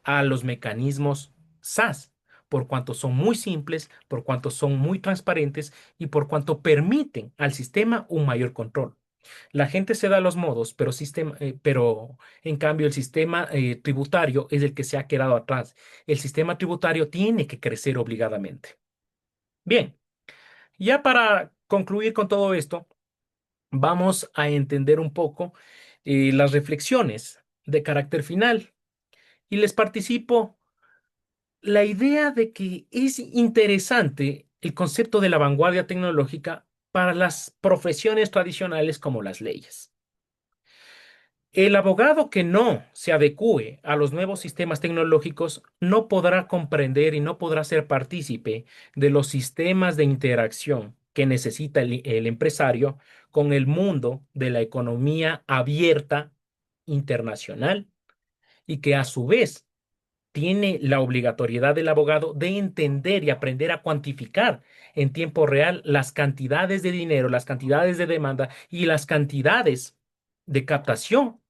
a los mecanismos SaaS, por cuanto son muy simples, por cuanto son muy transparentes y por cuanto permiten al sistema un mayor control. La gente se da los modos, pero en cambio el sistema tributario es el que se ha quedado atrás. El sistema tributario tiene que crecer obligadamente. Bien, ya para concluir con todo esto, vamos a entender un poco las reflexiones de carácter final y les participo la idea de que es interesante el concepto de la vanguardia tecnológica para las profesiones tradicionales como las leyes. El abogado que no se adecúe a los nuevos sistemas tecnológicos no podrá comprender y no podrá ser partícipe de los sistemas de interacción que necesita el empresario con el mundo de la economía abierta internacional y que a su vez tiene la obligatoriedad del abogado de entender y aprender a cuantificar en tiempo real las cantidades de dinero, las cantidades de demanda y las cantidades de captación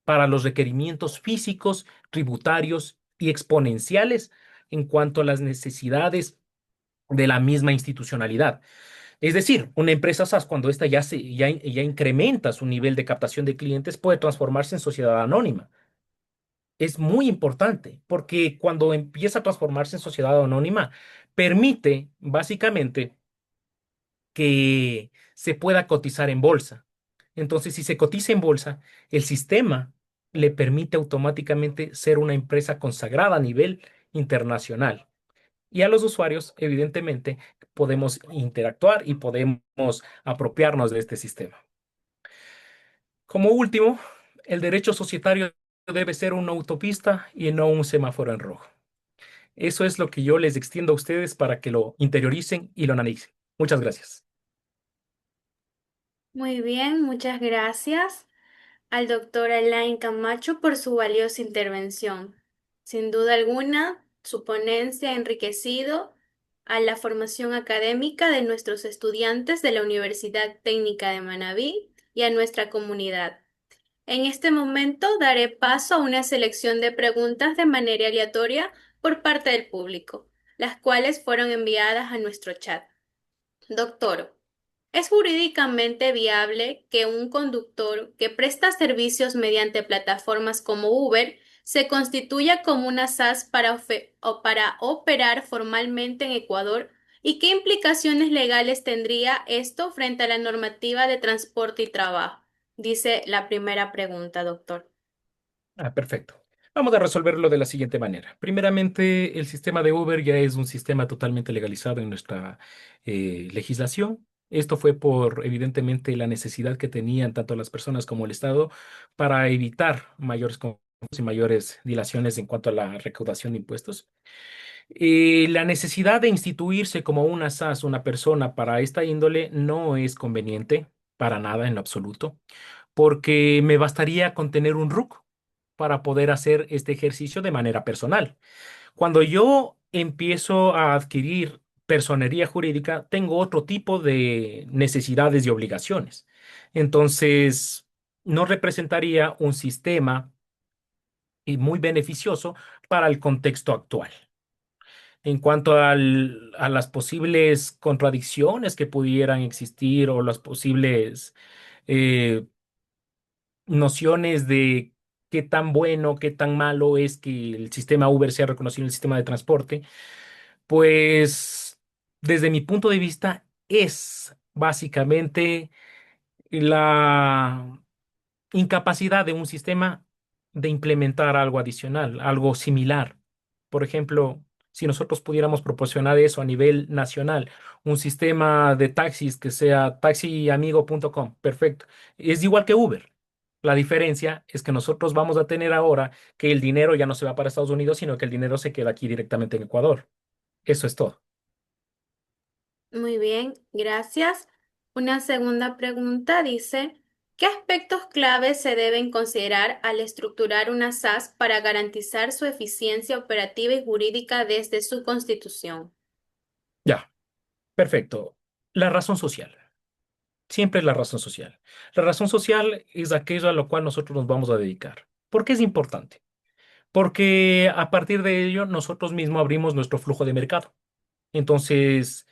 para los requerimientos físicos, tributarios y exponenciales en cuanto a las necesidades de la misma institucionalidad. Es decir, una empresa SaaS, cuando ésta ya incrementa su nivel de captación de clientes, puede transformarse en sociedad anónima. Es muy importante porque cuando empieza a transformarse en sociedad anónima, permite básicamente que se pueda cotizar en bolsa. Entonces, si se cotiza en bolsa, el sistema le permite automáticamente ser una empresa consagrada a nivel internacional. Y a los usuarios, evidentemente, podemos interactuar y podemos apropiarnos de este sistema. Como último, el derecho societario debe ser una autopista y no un semáforo en rojo. Eso es lo que yo les extiendo a ustedes para que lo interioricen y lo analicen. Muchas gracias.
Muy bien, muchas gracias al doctor Alain Camacho por su valiosa intervención. Sin duda alguna, su ponencia ha enriquecido a la formación académica de nuestros estudiantes de la Universidad Técnica de Manabí y a nuestra comunidad. En este momento daré paso a una selección de preguntas de manera aleatoria por parte del público, las cuales fueron enviadas a nuestro chat. Doctor, ¿es jurídicamente viable que un conductor que presta servicios mediante plataformas como Uber se constituya como una SAS o para operar formalmente en Ecuador? ¿Y qué implicaciones legales tendría esto frente a la normativa de transporte y trabajo? Dice la primera pregunta, doctor.
Perfecto. Vamos a resolverlo de la siguiente manera. Primeramente, el sistema de Uber ya es un sistema totalmente legalizado en nuestra legislación. Esto fue por, evidentemente, la necesidad que tenían tanto las personas como el Estado para evitar mayores conflictos y mayores dilaciones en cuanto a la recaudación de impuestos. La necesidad de instituirse como una SAS, una persona para esta índole, no es conveniente para nada en lo absoluto, porque me bastaría con tener un RUC para poder hacer este ejercicio de manera personal. Cuando yo empiezo a adquirir personería jurídica, tengo otro tipo de necesidades y obligaciones. Entonces, no representaría un sistema muy beneficioso para el contexto actual. En cuanto a las posibles contradicciones que pudieran existir o las posibles eh, nociones de qué tan bueno, qué tan malo es que el sistema Uber sea reconocido en el sistema de transporte, pues desde mi punto de vista es básicamente la incapacidad de un sistema de implementar algo adicional, algo similar. Por ejemplo, si nosotros pudiéramos proporcionar eso a nivel nacional, un sistema de taxis que sea taxiamigo.com, perfecto. Es igual que Uber. La diferencia es que nosotros vamos a tener ahora que el dinero ya no se va para Estados Unidos, sino que el dinero se queda aquí directamente en Ecuador. Eso es todo.
Muy bien, gracias. Una segunda pregunta dice, ¿qué aspectos claves se deben considerar al estructurar una SAS para garantizar su eficiencia operativa y jurídica desde su constitución?
Ya, perfecto. La razón social. Siempre es la razón social. La razón social es aquello a lo cual nosotros nos vamos a dedicar. ¿Por qué es importante? Porque a partir de ello nosotros mismos abrimos nuestro flujo de mercado. Entonces,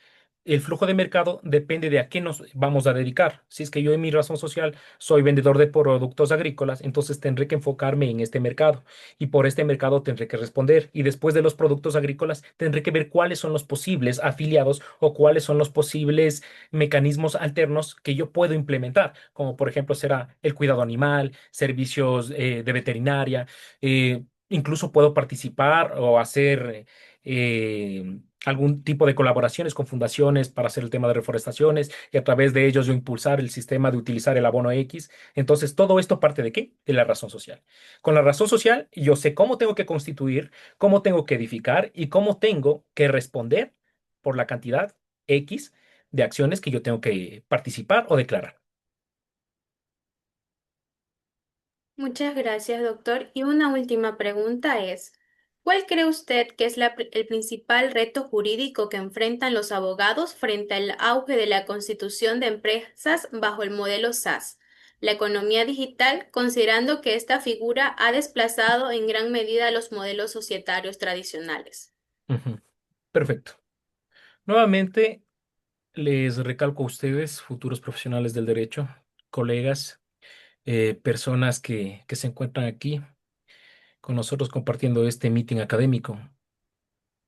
el flujo de mercado depende de a qué nos vamos a dedicar. Si es que yo en mi razón social soy vendedor de productos agrícolas, entonces tendré que enfocarme en este mercado y por este mercado tendré que responder. Y después de los productos agrícolas, tendré que ver cuáles son los posibles afiliados o cuáles son los posibles mecanismos alternos que yo puedo implementar, como por ejemplo será el cuidado animal, servicios de veterinaria. Incluso puedo participar o hacer algún tipo de colaboraciones con fundaciones para hacer el tema de reforestaciones y a través de ellos yo impulsar el sistema de utilizar el abono X. Entonces, todo esto parte ¿de qué? De la razón social. Con la razón social, yo sé cómo tengo que constituir, cómo tengo que edificar y cómo tengo que responder por la cantidad X de acciones que yo tengo que participar o declarar.
Muchas gracias, doctor. Y una última pregunta es, ¿cuál cree usted que es el principal reto jurídico que enfrentan los abogados frente al auge de la constitución de empresas bajo el modelo SAS, la economía digital, considerando que esta figura ha desplazado en gran medida los modelos societarios tradicionales?
Ujú. Perfecto. Nuevamente, les recalco a ustedes, futuros profesionales del derecho, colegas, personas que se encuentran aquí con nosotros compartiendo este meeting académico.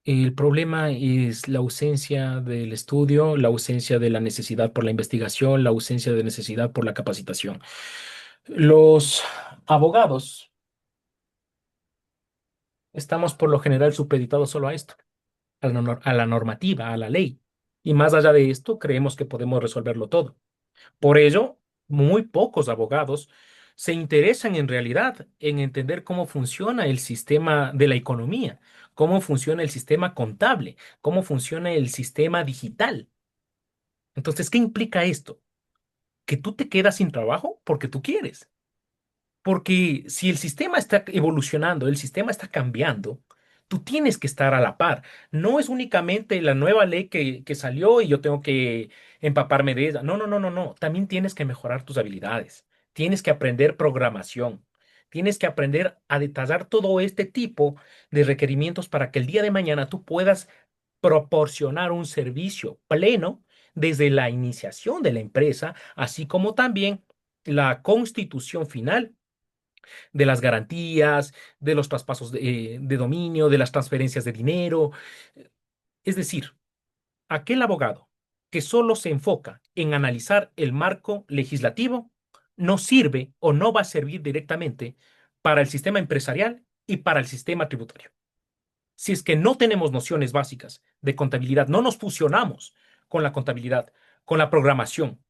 El problema es la ausencia del estudio, la ausencia de la necesidad por la investigación, la ausencia de necesidad por la capacitación. Los abogados estamos por lo general supeditados solo a esto. a la normativa, a la ley. Y más allá de esto, creemos que podemos resolverlo todo. Por ello, muy pocos abogados se interesan en realidad en entender cómo funciona el sistema de la economía, cómo funciona el sistema contable, cómo funciona el sistema digital. Entonces, ¿qué implica esto? Que tú te quedas sin trabajo porque tú quieres. Porque si el sistema está evolucionando, el sistema está cambiando, tú tienes que estar a la par. No es únicamente la nueva ley que salió y yo tengo que empaparme de ella. No, no, no, no, no. También tienes que mejorar tus habilidades. Tienes que aprender programación. Tienes que aprender a detallar todo este tipo de requerimientos para que el día de mañana tú puedas proporcionar un servicio pleno desde la iniciación de la empresa, así como también la constitución final de las garantías, de los traspasos de dominio, de las transferencias de dinero. Es decir, aquel abogado que solo se enfoca en analizar el marco legislativo no sirve o no va a servir directamente para el sistema empresarial y para el sistema tributario. Si es que no tenemos nociones básicas de contabilidad, no nos fusionamos con la contabilidad, con la programación,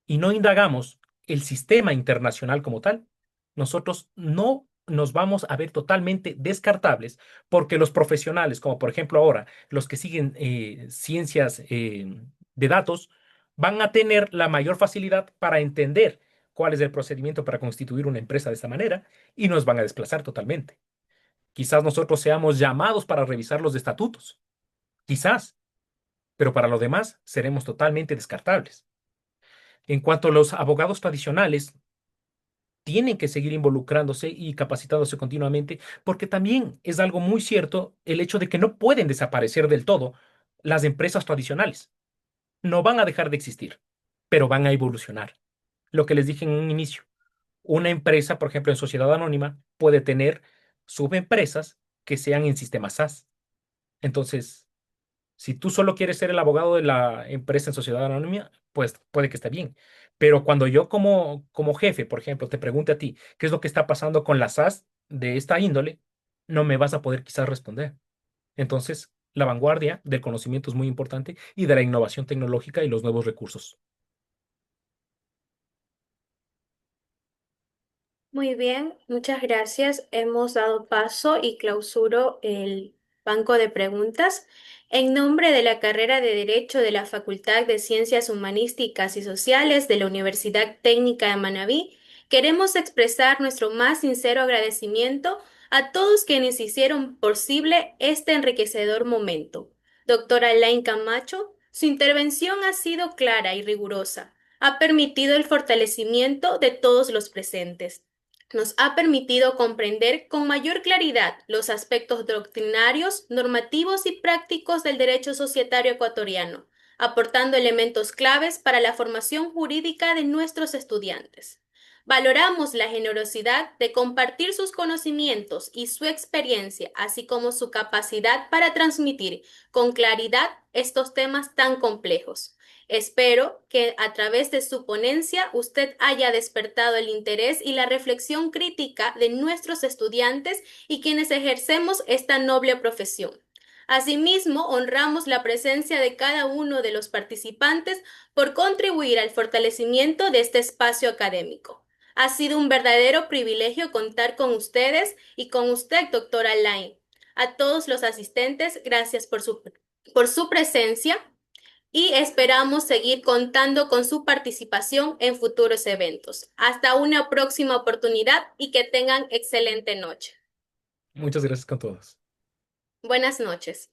y no indagamos el sistema internacional como tal, nosotros no nos vamos a ver totalmente descartables porque los profesionales, como por ejemplo ahora los que siguen ciencias de datos, van a tener la mayor facilidad para entender cuál es el procedimiento para constituir una empresa de esta manera y nos van a desplazar totalmente. Quizás nosotros seamos llamados para revisar los estatutos, quizás, pero para lo demás seremos totalmente descartables. En cuanto a los abogados tradicionales, tienen que seguir involucrándose y capacitándose continuamente, porque también es algo muy cierto el hecho de que no pueden desaparecer del todo las empresas tradicionales. No van a dejar de existir, pero van a evolucionar. Lo que les dije en un inicio, una empresa, por ejemplo, en sociedad anónima, puede tener subempresas que sean en sistemas SaaS. Entonces, si tú solo quieres ser el abogado de la empresa en sociedad anónima, pues puede que esté bien. Pero cuando yo como jefe, por ejemplo, te pregunte a ti qué es lo que está pasando con las SAS de esta índole, no me vas a poder quizás responder. Entonces, la vanguardia del conocimiento es muy importante y de la innovación tecnológica y los nuevos recursos.
Muy bien, muchas gracias. Hemos dado paso y clausuro el banco de preguntas. En nombre de la carrera de Derecho de la Facultad de Ciencias Humanísticas y Sociales de la Universidad Técnica de Manabí, queremos expresar nuestro más sincero agradecimiento a todos quienes hicieron posible este enriquecedor momento. Doctora Elaine Camacho, su intervención ha sido clara y rigurosa. Ha permitido el fortalecimiento de todos los presentes, nos ha permitido comprender con mayor claridad los aspectos doctrinarios, normativos y prácticos del derecho societario ecuatoriano, aportando elementos claves para la formación jurídica de nuestros estudiantes. Valoramos la generosidad de compartir sus conocimientos y su experiencia, así como su capacidad para transmitir con claridad estos temas tan complejos. Espero que a través de su ponencia usted haya despertado el interés y la reflexión crítica de nuestros estudiantes y quienes ejercemos esta noble profesión. Asimismo, honramos la presencia de cada uno de los participantes por contribuir al fortalecimiento de este espacio académico. Ha sido un verdadero privilegio contar con ustedes y con usted, doctora Lain. A todos los asistentes, gracias por su presencia y esperamos seguir contando con su participación en futuros eventos. Hasta una próxima oportunidad y que tengan excelente noche.
Muchas gracias con todos.
Buenas noches.